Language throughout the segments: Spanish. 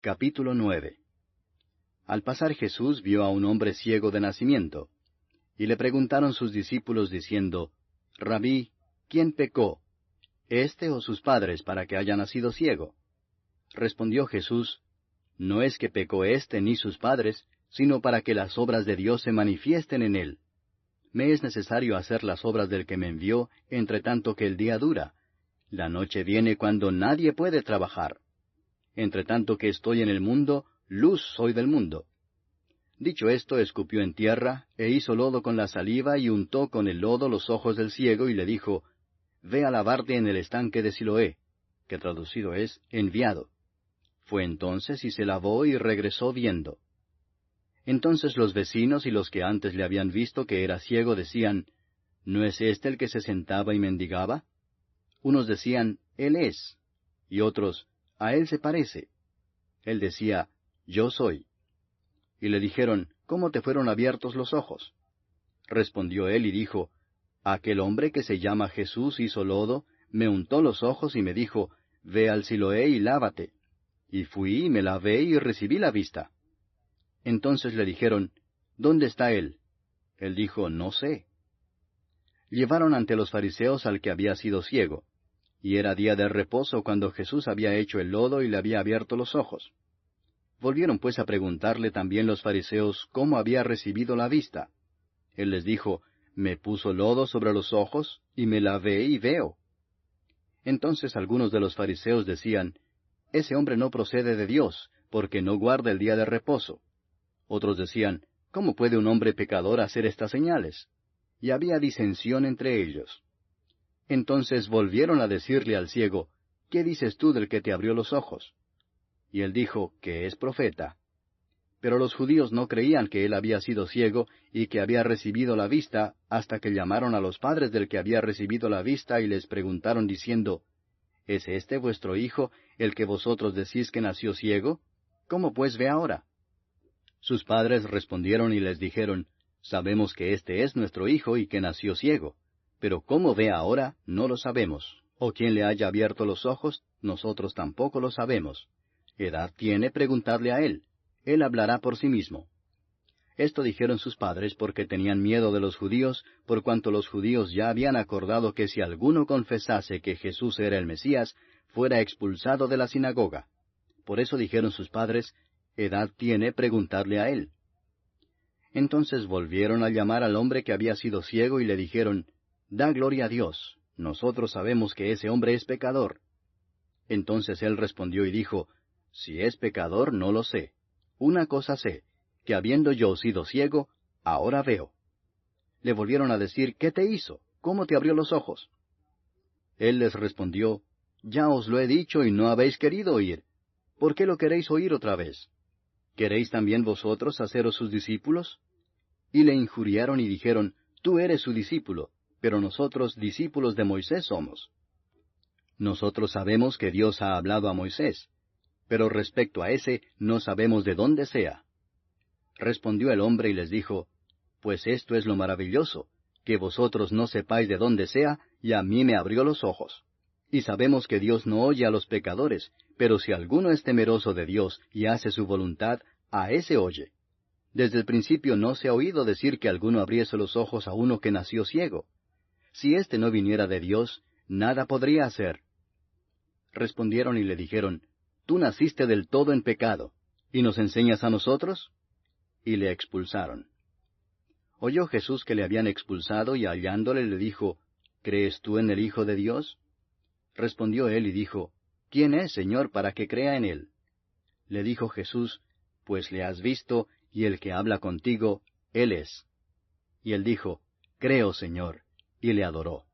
Capítulo 9. Al pasar Jesús vio a un hombre ciego de nacimiento, y le preguntaron sus discípulos diciendo, Rabí, ¿quién pecó, éste o sus padres, para que haya nacido ciego? Respondió Jesús, No es que pecó éste ni sus padres, sino para que las obras de Dios se manifiesten en él. Me es necesario hacer las obras del que me envió, entre tanto que el día dura. La noche viene cuando nadie puede trabajar. Entre tanto que estoy en el mundo, luz soy del mundo. Dicho esto, escupió en tierra, e hizo lodo con la saliva, y untó con el lodo los ojos del ciego, y le dijo, Ve a lavarte en el estanque de Siloé, que traducido es, enviado. Fue entonces y se lavó y regresó viendo. Entonces los vecinos y los que antes le habían visto que era ciego decían, ¿No es este el que se sentaba y mendigaba? Unos decían, Él es, y otros, A él se parece. Él decía, Yo soy. Y le dijeron, ¿Cómo te fueron abiertos los ojos? Respondió él y dijo, Aquel hombre que se llama Jesús hizo lodo, me untó los ojos y me dijo, Ve al Siloé y lávate. Y fui y me lavé y recibí la vista. Entonces le dijeron, ¿Dónde está él? Él dijo, No sé. Llevaron ante los fariseos al que había sido ciego. Y era día de reposo cuando Jesús había hecho el lodo y le había abierto los ojos. Volvieron pues a preguntarle también los fariseos cómo había recibido la vista. Él les dijo, Me puso lodo sobre los ojos, y me lavé y veo. Entonces algunos de los fariseos decían, Ese hombre no procede de Dios, porque no guarda el día de reposo. Otros decían, ¿Cómo puede un hombre pecador hacer estas señales? Y había disensión entre ellos. Entonces volvieron a decirle al ciego, ¿Qué dices tú del que te abrió los ojos? Y él dijo, que es profeta. Pero los judíos no creían que él había sido ciego y que había recibido la vista, hasta que llamaron a los padres del que había recibido la vista y les preguntaron diciendo, ¿Es este vuestro hijo, el que vosotros decís que nació ciego? ¿Cómo pues ve ahora? Sus padres respondieron y les dijeron, Sabemos que este es nuestro hijo y que nació ciego, pero cómo ve ahora no lo sabemos, o quién le haya abierto los ojos, nosotros tampoco lo sabemos. ¿Edad tiene? Preguntadle a él. Él hablará por sí mismo. Esto dijeron sus padres porque tenían miedo de los judíos, por cuanto los judíos ya habían acordado que si alguno confesase que Jesús era el Mesías, fuera expulsado de la sinagoga. Por eso dijeron sus padres, ¿Edad tiene? Preguntadle a él. Entonces volvieron a llamar al hombre que había sido ciego y le dijeron, Da gloria a Dios, nosotros sabemos que ese hombre es pecador. Entonces él respondió y dijo, Si es pecador, no lo sé. Una cosa sé, que habiendo yo sido ciego, ahora veo. Le volvieron a decir, ¿Qué te hizo? ¿Cómo te abrió los ojos? Él les respondió, Ya os lo he dicho y no habéis querido oír. ¿Por qué lo queréis oír otra vez? ¿Queréis también vosotros haceros sus discípulos? Y le injuriaron y dijeron, Tú eres su discípulo, pero nosotros discípulos de Moisés somos. Nosotros sabemos que Dios ha hablado a Moisés, pero respecto a ese no sabemos de dónde sea. Respondió el hombre y les dijo, Pues esto es lo maravilloso, que vosotros no sepáis de dónde sea, y a mí me abrió los ojos. Y sabemos que Dios no oye a los pecadores, pero si alguno es temeroso de Dios y hace su voluntad, a ese oye. Desde el principio no se ha oído decir que alguno abriese los ojos a uno que nació ciego. Si éste no viniera de Dios, nada podría hacer. Respondieron y le dijeron, Tú naciste del todo en pecado, ¿y nos enseñas a nosotros? Y le expulsaron. Oyó Jesús que le habían expulsado y hallándole le dijo, ¿Crees tú en el Hijo de Dios? Respondió él y dijo, ¿Quién es, Señor, para que crea en él? Le dijo Jesús, Pues le has visto, y el que habla contigo, él es. Y él dijo, Creo, Señor, y le adoró.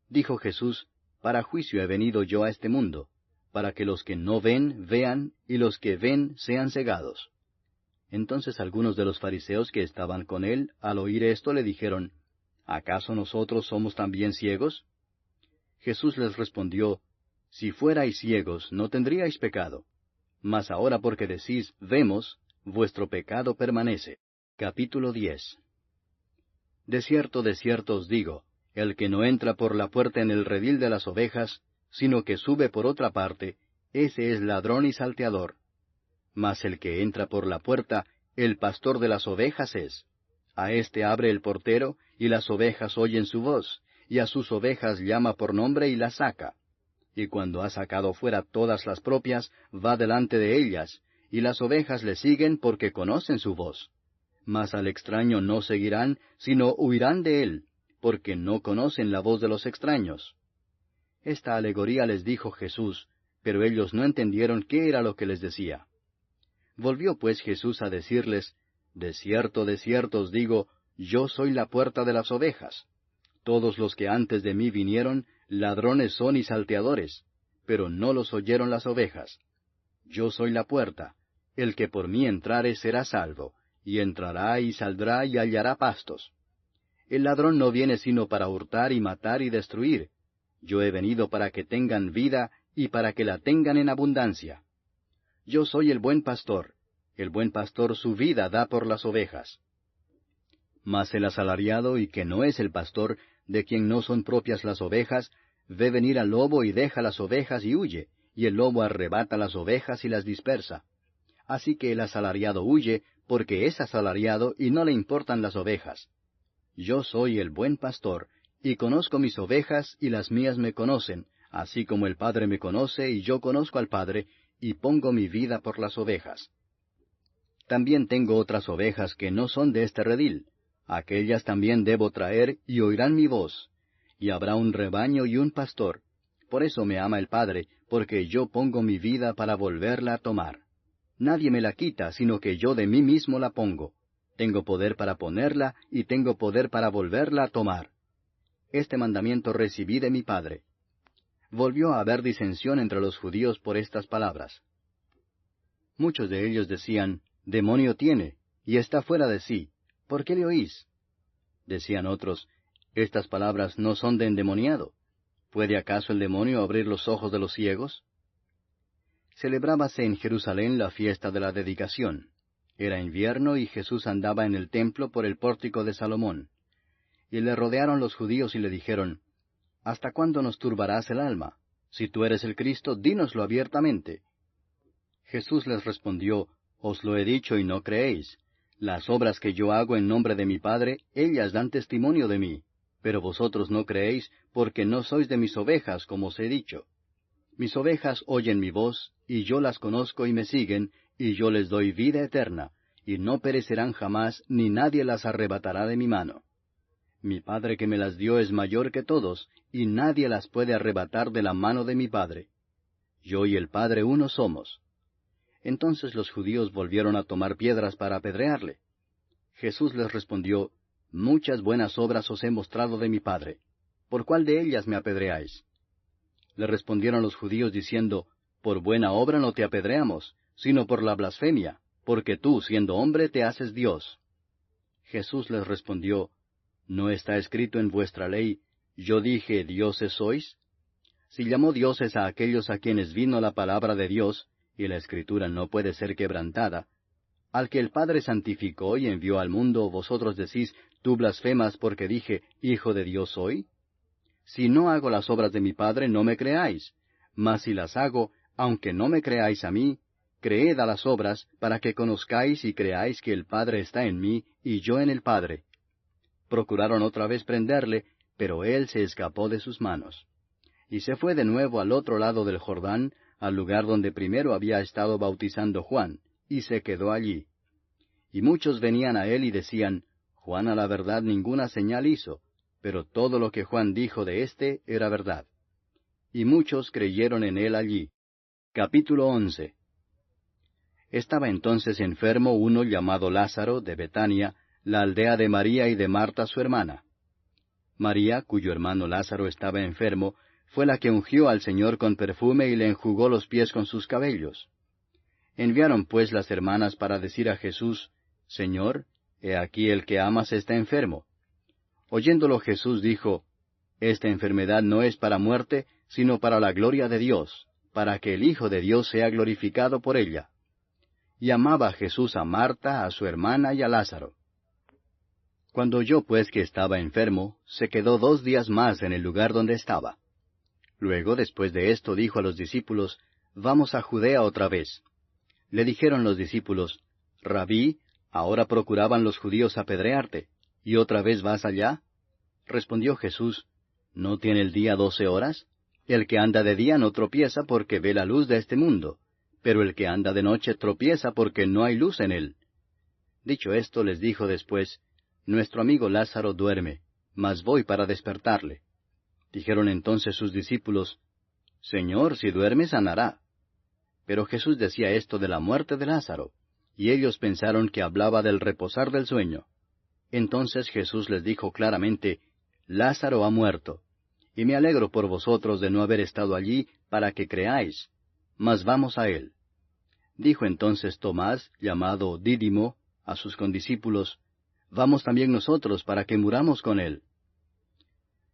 Dijo Jesús, Para juicio he venido yo a este mundo, para que los que no ven, vean, y los que ven, sean cegados. Entonces algunos de los fariseos que estaban con él, al oír esto, le dijeron, ¿Acaso nosotros somos también ciegos? Jesús les respondió, Si fuerais ciegos, no tendríais pecado. Mas ahora porque decís, vemos, vuestro pecado permanece. Capítulo 10. De cierto os digo, el que no entra por la puerta en el redil de las ovejas, sino que sube por otra parte, ese es ladrón y salteador. Mas el que entra por la puerta, el pastor de las ovejas es. A éste abre el portero, y las ovejas oyen su voz, y a sus ovejas llama por nombre y las saca. Y cuando ha sacado fuera todas las propias, va delante de ellas, y las ovejas le siguen porque conocen su voz. Mas al extraño no seguirán, sino huirán de él, porque no conocen la voz de los extraños. Esta alegoría les dijo Jesús, pero ellos no entendieron qué era lo que les decía. Volvió pues Jesús a decirles, de cierto os digo, yo soy la puerta de las ovejas. Todos los que antes de mí vinieron, ladrones son y salteadores, pero no los oyeron las ovejas. Yo soy la puerta, el que por mí entrare será salvo, y entrará y saldrá y hallará pastos. El ladrón no viene sino para hurtar y matar y destruir. Yo he venido para que tengan vida y para que la tengan en abundancia. Yo soy el buen pastor su vida da por las ovejas. Mas el asalariado, y que no es el pastor, de quien no son propias las ovejas, ve venir al lobo y deja las ovejas y huye, y el lobo arrebata las ovejas y las dispersa. Así que el asalariado huye, porque es asalariado y no le importan las ovejas. Yo soy el buen pastor, y conozco mis ovejas, y las mías me conocen, así como el Padre me conoce, y yo conozco al Padre, y pongo mi vida por las ovejas. También tengo otras ovejas que no son de este redil. Aquellas también debo traer, y oirán mi voz. Y habrá un rebaño y un pastor. Por eso me ama el Padre, porque yo pongo mi vida para volverla a tomar. Nadie me la quita, sino que yo de mí mismo la pongo. Tengo poder para ponerla, y tengo poder para volverla a tomar. Este mandamiento recibí de mi Padre. Volvió a haber disensión entre los judíos por estas palabras. Muchos de ellos decían, demonio tiene, y está fuera de sí. ¿Por qué le oís? Decían otros, estas palabras no son de endemoniado. ¿Puede acaso el demonio abrir los ojos de los ciegos? Celebrábase en Jerusalén la fiesta de la dedicación. Era invierno y Jesús andaba en el templo por el pórtico de Salomón. Y le rodearon los judíos y le dijeron, ¿hasta cuándo nos turbarás el alma? Si tú eres el Cristo, dínoslo abiertamente. Jesús les respondió, os lo he dicho y no creéis. Las obras que yo hago en nombre de mi Padre, ellas dan testimonio de mí. Pero vosotros no creéis, porque no sois de mis ovejas, como os he dicho. Mis ovejas oyen mi voz, y yo las conozco y me siguen, y yo les doy vida eterna, y no perecerán jamás, ni nadie las arrebatará de mi mano. Mi Padre que me las dio es mayor que todos, y nadie las puede arrebatar de la mano de mi Padre. Yo y el Padre uno somos. Entonces los judíos volvieron a tomar piedras para apedrearle. Jesús les respondió, muchas buenas obras os he mostrado de mi Padre. ¿Por cuál de ellas me apedreáis? Le respondieron los judíos diciendo, por buena obra no te apedreamos, sino por la blasfemia, porque tú, siendo hombre, te haces Dios. Jesús les respondió, ¿no está escrito en vuestra ley, yo dije, dioses sois? Si llamó dioses a aquellos a quienes vino la palabra de Dios, y la Escritura no puede ser quebrantada, al que el Padre santificó y envió al mundo, vosotros decís, tú blasfemas porque dije, Hijo de Dios soy. Si no hago las obras de mi Padre, no me creáis, mas si las hago, aunque no me creáis a mí, creed a las obras, para que conozcáis y creáis que el Padre está en mí, y yo en el Padre. Procuraron otra vez prenderle, pero él se escapó de sus manos. Y se fue de nuevo al otro lado del Jordán, al lugar donde primero había estado bautizando Juan, y se quedó allí. Y muchos venían a él y decían, Juan a la verdad ninguna señal hizo, pero todo lo que Juan dijo de éste era verdad. Y muchos creyeron en él allí. Capítulo 11. Estaba entonces enfermo uno llamado Lázaro, de Betania, la aldea de María y de Marta su hermana. María, cuyo hermano Lázaro estaba enfermo, fue la que ungió al Señor con perfume y le enjugó los pies con sus cabellos. Enviaron pues las hermanas para decir a Jesús, Señor, he aquí el que amas está enfermo. Oyéndolo Jesús dijo, Esta enfermedad no es para muerte, sino para la gloria de Dios, para que el Hijo de Dios sea glorificado por ella. Y amaba Jesús a Marta, a su hermana y a Lázaro. Cuando oyó pues que estaba enfermo, se quedó 2 días más en el lugar donde estaba. Luego, después de esto, dijo a los discípulos, Vamos a Judea otra vez. Le dijeron los discípulos, Rabí, ahora procuraban los judíos apedrearte, ¿y otra vez vas allá? Respondió Jesús, ¿no tiene el día 12 horas? El que anda de día no tropieza porque ve la luz de este mundo, pero el que anda de noche tropieza porque no hay luz en él. Dicho esto, les dijo después, Nuestro amigo Lázaro duerme, mas voy para despertarle. Dijeron entonces sus discípulos, Señor, si duerme sanará. Pero Jesús decía esto de la muerte de Lázaro, y ellos pensaron que hablaba del reposar del sueño. Entonces Jesús les dijo claramente, Lázaro ha muerto, y me alegro por vosotros de no haber estado allí para que creáis, mas vamos a él. Dijo entonces Tomás, llamado Dídimo, a sus condiscípulos, Vamos también nosotros para que muramos con él.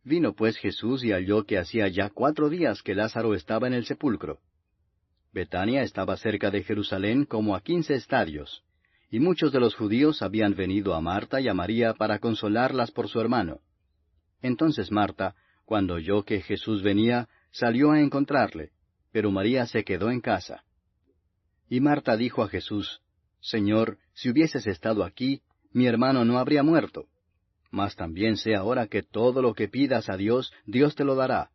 Vino pues Jesús y halló que hacía ya 4 días que Lázaro estaba en el sepulcro. Betania estaba cerca de Jerusalén como a 15 estadios, y muchos de los judíos habían venido a Marta y a María para consolarlas por su hermano. Entonces Marta, cuando oyó que Jesús venía, salió a encontrarle, pero María se quedó en casa. Y Marta dijo a Jesús, Señor, si hubieses estado aquí, mi hermano no habría muerto. Mas también sé ahora que todo lo que pidas a Dios, Dios te lo dará.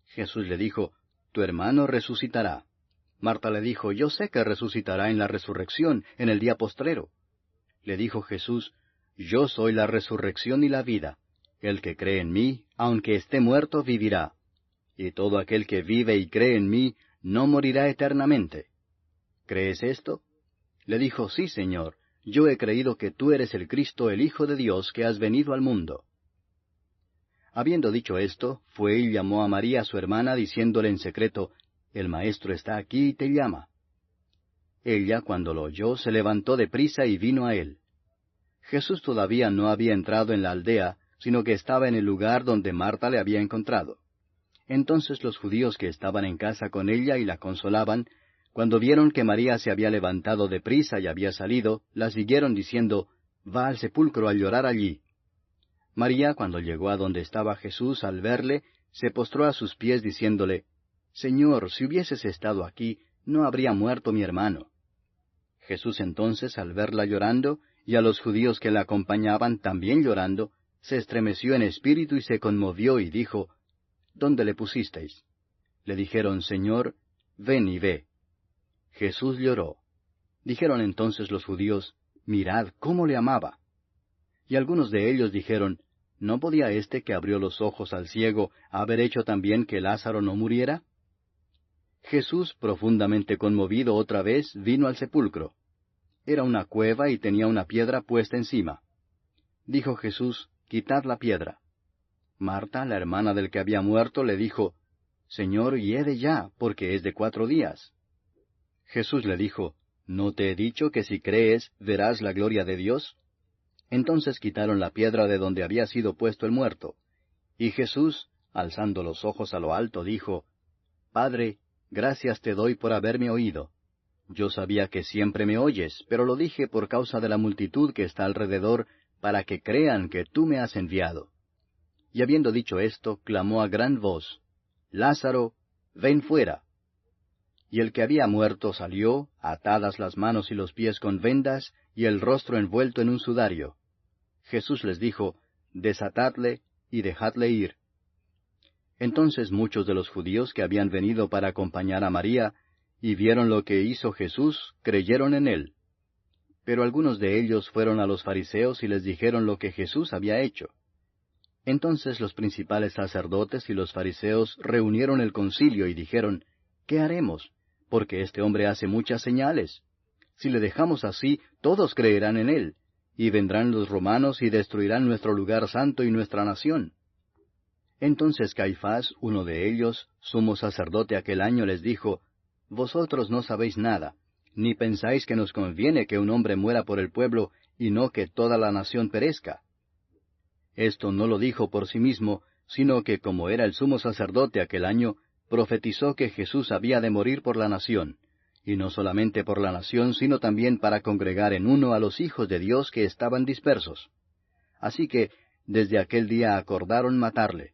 Jesús le dijo, Tu hermano resucitará. Marta le dijo, Yo sé que resucitará en la resurrección, en el día postrero. Le dijo Jesús, Yo soy la resurrección y la vida. El que cree en mí, aunque esté muerto, vivirá. Y todo aquel que vive y cree en mí, no morirá eternamente. ¿Crees esto? Le dijo, Sí, Señor, yo he creído que tú eres el Cristo, el Hijo de Dios, que has venido al mundo. Habiendo dicho esto, fue y llamó a María su hermana, diciéndole en secreto, El Maestro está aquí y te llama. Ella, cuando lo oyó, se levantó de prisa y vino a él. Jesús todavía no había entrado en la aldea, sino que estaba en el lugar donde Marta le había encontrado. Entonces los judíos que estaban en casa con ella y la consolaban, cuando vieron que María se había levantado de prisa y había salido, la siguieron diciendo, Va al sepulcro a llorar allí. María, cuando llegó a donde estaba Jesús, al verle, se postró a sus pies diciéndole, Señor, si hubieses estado aquí, no habría muerto mi hermano. Jesús entonces, al verla llorando, y a los judíos que la acompañaban también llorando, se estremeció en espíritu y se conmovió y dijo, ¿Dónde le pusisteis? Le dijeron, Señor, ven y ve. Jesús lloró. Dijeron entonces los judíos, Mirad cómo le amaba. Y algunos de ellos dijeron, ¿No podía éste que abrió los ojos al ciego haber hecho también que Lázaro no muriera? Jesús, profundamente conmovido otra vez, vino al sepulcro. Era una cueva y tenía una piedra puesta encima. Dijo Jesús, Quitad la piedra. Marta, la hermana del que había muerto, le dijo, Señor, hiede ya, porque es de 4 días. Jesús le dijo, ¿No te he dicho que si crees, verás la gloria de Dios? Entonces quitaron la piedra de donde había sido puesto el muerto. Y Jesús, alzando los ojos a lo alto, dijo, Padre, gracias te doy por haberme oído. Yo sabía que siempre me oyes, pero lo dije por causa de la multitud que está alrededor, para que crean que tú me has enviado. Y habiendo dicho esto, clamó a gran voz, Lázaro, ven fuera. Y el que había muerto salió, atadas las manos y los pies con vendas, y el rostro envuelto en un sudario. Jesús les dijo, Desatadle y dejadle ir. Entonces muchos de los judíos que habían venido para acompañar a María, y vieron lo que hizo Jesús, creyeron en él. Pero algunos de ellos fueron a los fariseos y les dijeron lo que Jesús había hecho. Entonces los principales sacerdotes y los fariseos reunieron el concilio y dijeron, ¿Qué haremos? Porque este hombre hace muchas señales. Si le dejamos así, todos creerán en él, y vendrán los romanos y destruirán nuestro lugar santo y nuestra nación. Entonces Caifás, uno de ellos, sumo sacerdote aquel año, les dijo, Vosotros no sabéis nada, ni pensáis que nos conviene que un hombre muera por el pueblo, y no que toda la nación perezca. Esto no lo dijo por sí mismo, sino que como era el sumo sacerdote aquel año, profetizó que Jesús había de morir por la nación, y no solamente por la nación, sino también para congregar en uno a los hijos de Dios que estaban dispersos. Así que desde aquel día acordaron matarle.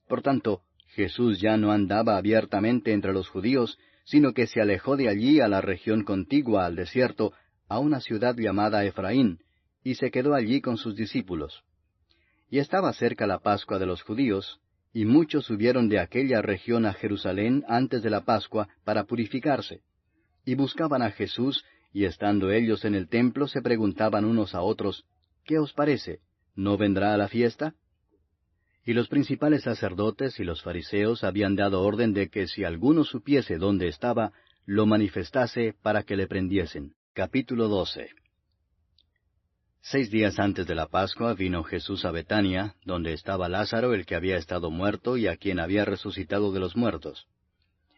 Por tanto, Jesús ya no andaba abiertamente entre los judíos, sino que se alejó de allí a la región contigua al desierto, a una ciudad llamada Efraín, y se quedó allí con sus discípulos. Y estaba cerca la Pascua de los judíos, y muchos subieron de aquella región a Jerusalén antes de la Pascua para purificarse. Y buscaban a Jesús, y estando ellos en el templo se preguntaban unos a otros, ¿qué os parece? ¿No vendrá a la fiesta? Y los principales sacerdotes y los fariseos habían dado orden de que si alguno supiese dónde estaba, lo manifestase para que le prendiesen. Capítulo 12. 6 días antes de la Pascua vino Jesús a Betania, donde estaba Lázaro, el que había estado muerto y a quien había resucitado de los muertos.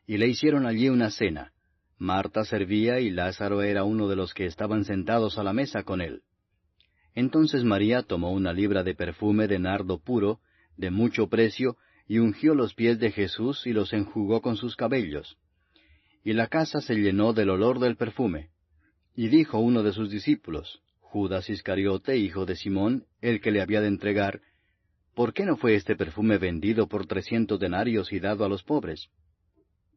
Y le hicieron allí una cena. Marta servía y Lázaro era uno de los que estaban sentados a la mesa con él. Entonces María tomó una libra de perfume de nardo puro, de mucho precio, y ungió los pies de Jesús y los enjugó con sus cabellos. Y la casa se llenó del olor del perfume. Y dijo uno de sus discípulos, Judas Iscariote, hijo de Simón, el que le había de entregar, ¿por qué no fue este perfume vendido por 300 denarios y dado a los pobres?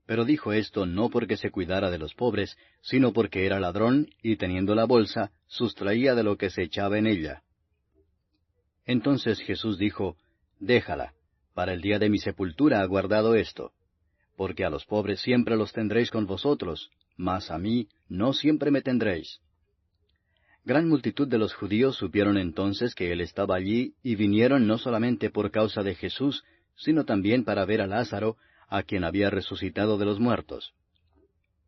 Pero dijo esto no porque se cuidara de los pobres, sino porque era ladrón, y teniendo la bolsa, sustraía de lo que se echaba en ella. Entonces Jesús dijo, Déjala, para el día de mi sepultura ha guardado esto, porque a los pobres siempre los tendréis con vosotros, mas a mí no siempre me tendréis. Gran multitud de los judíos supieron entonces que él estaba allí, y vinieron no solamente por causa de Jesús, sino también para ver a Lázaro, a quien había resucitado de los muertos.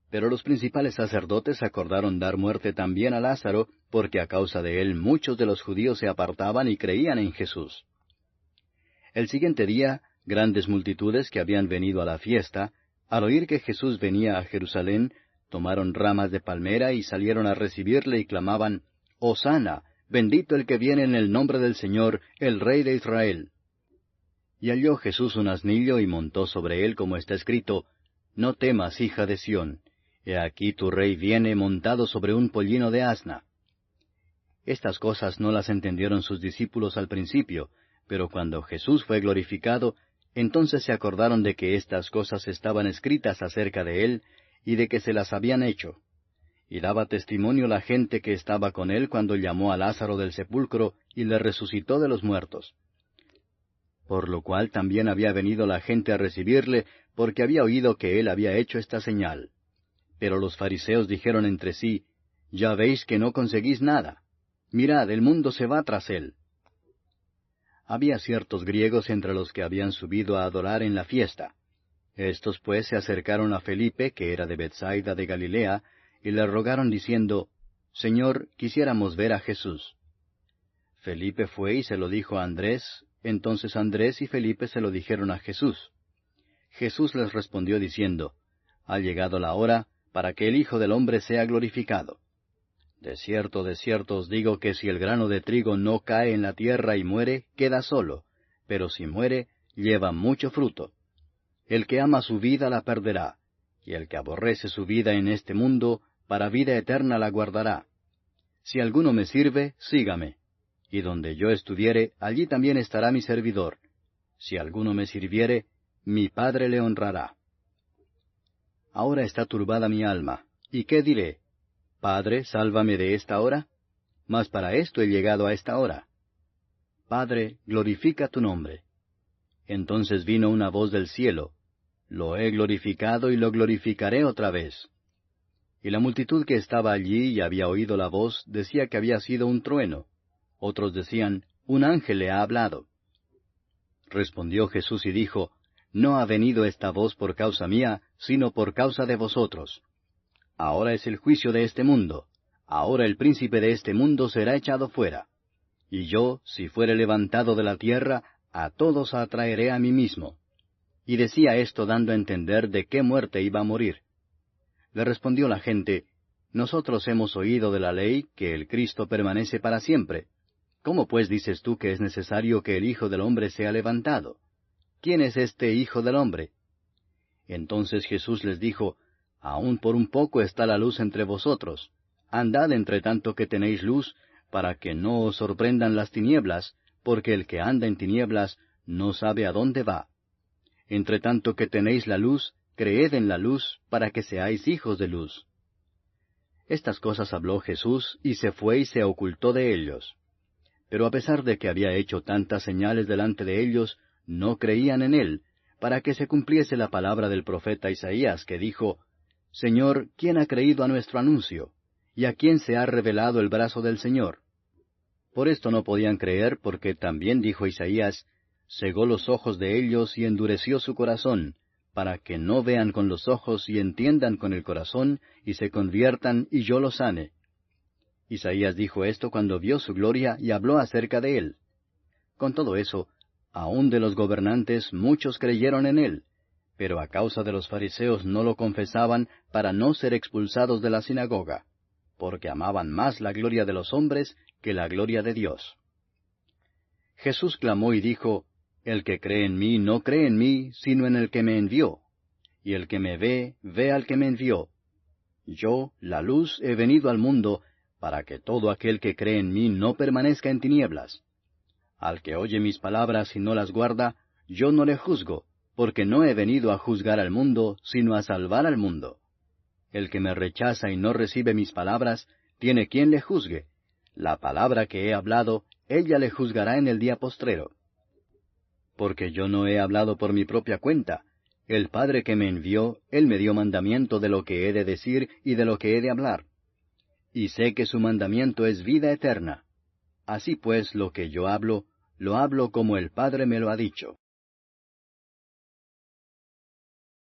Pero los principales sacerdotes acordaron dar muerte también a Lázaro, porque a causa de él muchos de los judíos se apartaban y creían en Jesús. El siguiente día, grandes multitudes que habían venido a la fiesta, al oír que Jesús venía a Jerusalén, tomaron ramas de palmera y salieron a recibirle y clamaban, Hosana, bendito el que viene en el nombre del Señor, el Rey de Israel. Y halló Jesús un asnillo y montó sobre él, como está escrito, No temas, hija de Sión, he aquí tu rey viene montado sobre un pollino de asna. Estas cosas no las entendieron sus discípulos al principio, pero cuando Jesús fue glorificado, entonces se acordaron de que estas cosas estaban escritas acerca de él, y de que se las habían hecho. Y daba testimonio la gente que estaba con él cuando llamó a Lázaro del sepulcro y le resucitó de los muertos. Por lo cual también había venido la gente a recibirle, porque había oído que él había hecho esta señal. Pero los fariseos dijeron entre sí, Ya veis que no conseguís nada. Mirad, el mundo se va tras él. Había ciertos griegos entre los que habían subido a adorar en la fiesta. Estos pues se acercaron a Felipe, que era de Bethsaida de Galilea, y le rogaron diciendo, Señor, quisiéramos ver a Jesús. Felipe fue y se lo dijo a Andrés, entonces Andrés y Felipe se lo dijeron a Jesús. Jesús les respondió diciendo, Ha llegado la hora para que el Hijo del Hombre sea glorificado. De cierto os digo que si el grano de trigo no cae en la tierra y muere, queda solo, pero si muere, lleva mucho fruto. El que ama su vida la perderá, y el que aborrece su vida en este mundo, para vida eterna la guardará. Si alguno me sirve, sígame, y donde yo estuviere, allí también estará mi servidor. Si alguno me sirviere, mi Padre le honrará. Ahora está turbada mi alma, ¿y qué diré? Padre, sálvame de esta hora. Mas para esto he llegado a esta hora. Padre, glorifica tu nombre. Entonces vino una voz del cielo, Lo he glorificado y lo glorificaré otra vez. Y la multitud que estaba allí y había oído la voz decía que había sido un trueno. Otros decían, Un ángel le ha hablado. Respondió Jesús y dijo, No ha venido esta voz por causa mía, sino por causa de vosotros. Ahora es el juicio de este mundo. Ahora el príncipe de este mundo será echado fuera. Y yo, si fuere levantado de la tierra, a todos atraeré a mí mismo. Y decía esto dando a entender de qué muerte iba a morir. Le respondió la gente, Nosotros hemos oído de la ley que el Cristo permanece para siempre. ¿Cómo pues dices tú que es necesario que el Hijo del Hombre sea levantado? ¿Quién es este Hijo del Hombre? Entonces Jesús les dijo, Aún por un poco está la luz entre vosotros. Andad entre tanto que tenéis luz, para que no os sorprendan las tinieblas, porque el que anda en tinieblas no sabe a dónde va. Entre tanto que tenéis la luz, creed en la luz, para que seáis hijos de luz. Estas cosas habló Jesús, y se fue y se ocultó de ellos. Pero a pesar de que había hecho tantas señales delante de ellos, no creían en él, para que se cumpliese la palabra del profeta Isaías, que dijo, Señor, ¿quién ha creído a nuestro anuncio? ¿Y a quién se ha revelado el brazo del Señor? Por esto no podían creer, porque también dijo Isaías, cegó los ojos de ellos y endureció su corazón, para que no vean con los ojos y entiendan con el corazón, y se conviertan y yo los sane. Isaías dijo esto cuando vio su gloria y habló acerca de él. Con todo eso, aun de los gobernantes muchos creyeron en él, pero a causa de los fariseos no lo confesaban para no ser expulsados de la sinagoga, porque amaban más la gloria de los hombres que la gloria de Dios. Jesús clamó y dijo, El que cree en mí no cree en mí, sino en el que me envió. Y el que me ve, ve al que me envió. Yo, la luz, he venido al mundo, para que todo aquel que cree en mí no permanezca en tinieblas. Al que oye mis palabras y no las guarda, yo no le juzgo, porque no he venido a juzgar al mundo, sino a salvar al mundo. El que me rechaza y no recibe mis palabras, tiene quien le juzgue. La palabra que he hablado, ella le juzgará en el día postrero. Porque yo no he hablado por mi propia cuenta. El Padre que me envió, Él me dio mandamiento de lo que he de decir y de lo que he de hablar. Y sé que su mandamiento es vida eterna. Así pues, lo que yo hablo, lo hablo como el Padre me lo ha dicho.